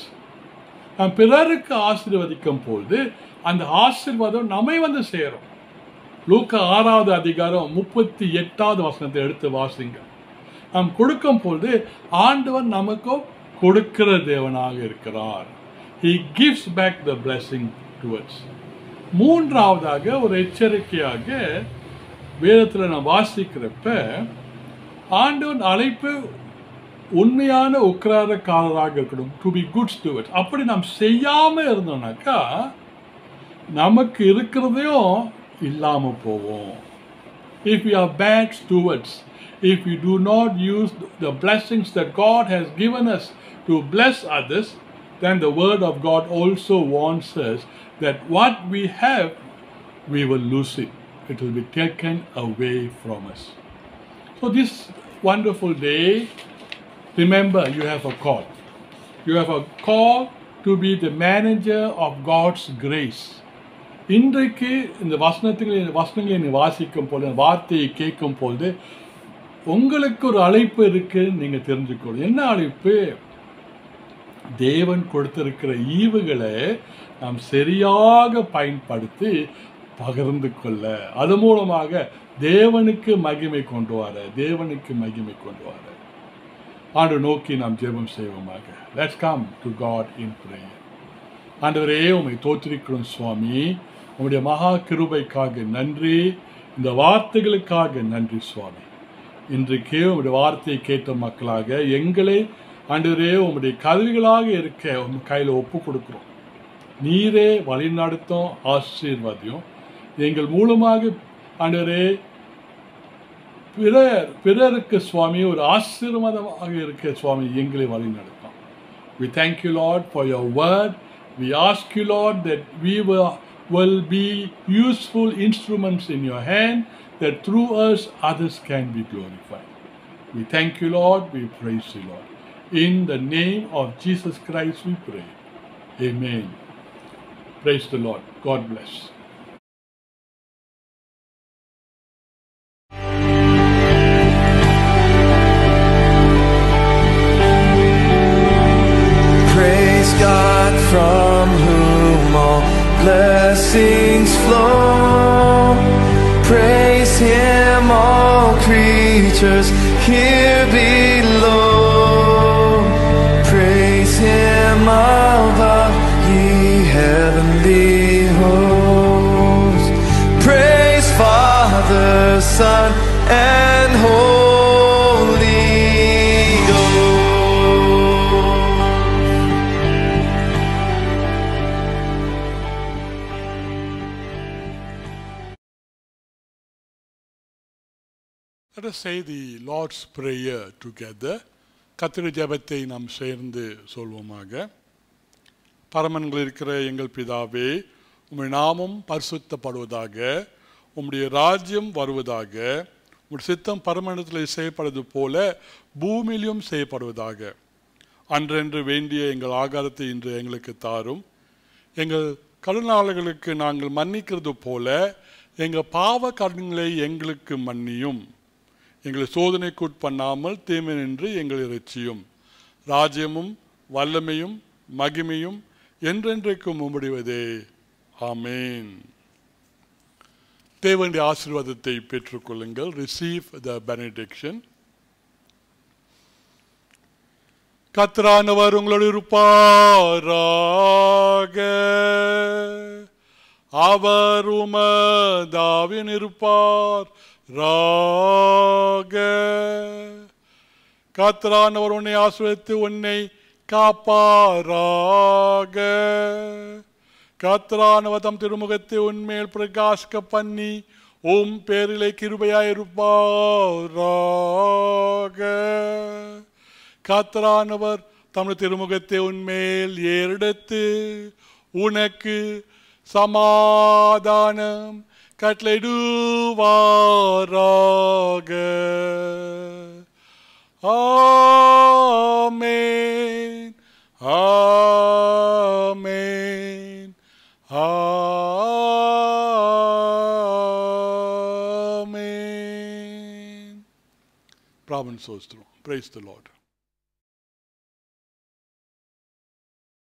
நாம் பிறருக்கு ஆசீர்வதிக்கும் பொழுது அந்த ஆசீர்வாதம் நம்மை வந்து சேரும். லூக்கா 6வது அதிகாரம் 38வது வசனத்தை எடுத்து வாசிங்க. நாம் கொடுக்கும் பொழுது ஆண்டவர் நமக்கும் கொடுக்கிற தேவனாக இருக்கிறார். He gives back the blessing to us. மூன்றாவதாக ஒரு எச்சரிக்கையாக வேதத்தில் நாம் வாசிக்கிறப்ப ஆண்டவன் அழைப்பு உண்மையான உக்கிராரக்காரராக இருக்கணும். To be good stewards. அப்படி நாம் செய்யாமல் இருந்தோம்னாக்கா நமக்கு இருக்கிறதையும் இல்லாமல் போவோம். If we are bad stewards, if we do not use the blessings that God has given us to bless others, then the word of God also warns us that what we have, we will lose it. It will be taken away from us. So this wonderful day, remember you have a call. You have a call to be the manager of God's grace. இன்றைக்கு இந்த வசனங்களை வாசிக்கும் போது, வார்த்தையை கேட்கும் போது உங்களுக்கு ஒரு அழைப்பு இருக்கு. நீங்க தெரிஞ்சுக்கணும். என்ன அழைப்பு? தேவன் கொடுத்திருக்கிற ஈவுகளை நாம் சரியாக பயன்படுத்தி பகிர்ந்து கொள்ள, அது மூலமாக தேவனுக்கு மகிமை கொண்டு வர, தேவனுக்கு மகிமை கொண்டு வர ஆண்டு நோக்கி நாம் ஜெபம் செய்வோமாக. Let's come to God in prayer. ஆண்டவரே, உம்மை தோற்றிருக்கிறோம் சுவாமி. உம்முடைய மகா கிருபைக்காக நன்றி. இந்த வார்த்தைகளுக்காக நன்றி சுவாமி. இன்றைக்கு உம்முடைய வார்த்தையை கேட்ட மக்களாக எங்களை ஆண்டவரே உம்முடைய கருவிகளாக இருக்க உம் கையில் ஒப்பு கொடுக்கிறோம். நீரே வழிநடத்தும், ஆசீர்வாதியும். எங்கள் மூலமாக ஆண்டவரே பிறருக்கு சுவாமி ஒரு ஆசீர்வாதமாக இருக்க சுவாமி எங்களை வழிநடத்தும். We thank you, Lord, for your word. We ask you, Lord, that we will be useful instruments in your hand, that through us others can be glorified. We thank you, Lord. We praise you, Lord. In the name of Jesus Christ we pray. Amen. Praise the Lord. God bless. Praise God from whom all blessings flow. Praise Him, all creatures here below. Praise Him above, ye heavenly hosts. Praise Father, Son, and Holy Ghost. Let us say the Lord's Prayer together. கர்த்தருடைய ஜெபத்தை நாம் சேர்ந்து சொல்வோமாக. பரமன்கள் இருக்கிற எங்கள் பிதாவே, உம்முடைய நாமம் பரிசுத்தப்படுவதாக, உம்முடைய ராஜ்யம் வருவதாக, உம்முடைய சித்தம் பரமண்டலத்தில் செய்யப்படுவது போல பூமியிலும் செய்யப்படுவதாக. அன்றென்று வேண்டிய எங்கள் ஆகாரத்தை இன்று எங்களுக்கு தாரும். எங்கள் கடனாளர்களுக்கு நாங்கள் மன்னிக்கிறது போல எங்கள் பாவ கடன்களை எங்களுக்கு மன்னியும். எங்களை சோதனைக்கு உட்பண்ணாமல் தீமை நின்று எங்களை இரட்சியும். ராஜ்யமும் வல்லமையும் மகிமையும் என்றென்றைக்கும் உம்முடையதே. ஆமேன். தேவனுடைய ஆசீர்வாதத்தை பெற்றுக்கொள்ளுங்கள். Receive the benediction. கர்த்தரானவர் உங்களோடு இருப்பாராக. அவர் உமதாவின் இருப்பார் ராக. கர்த்தரானவர் உன்னை ஆசீர்வதித்து உன்னை காப்பாராக. கர்த்தரானவர் தம் திருமுகத்தை உன்மேல் பிரகாசிக்க பண்ணி உம் பேரிலே கிருபையாயிருப்பாராக. கர்த்தரானவர் தமது திருமுகத்தை உன்மேல் ஏறெடுத்து உனக்கு சமாதானம் கட்டளையிடுவாராக. ஆமென், ஆமென், ஆமென். பிராபன் சோஸ்திரம். Praise the Lord.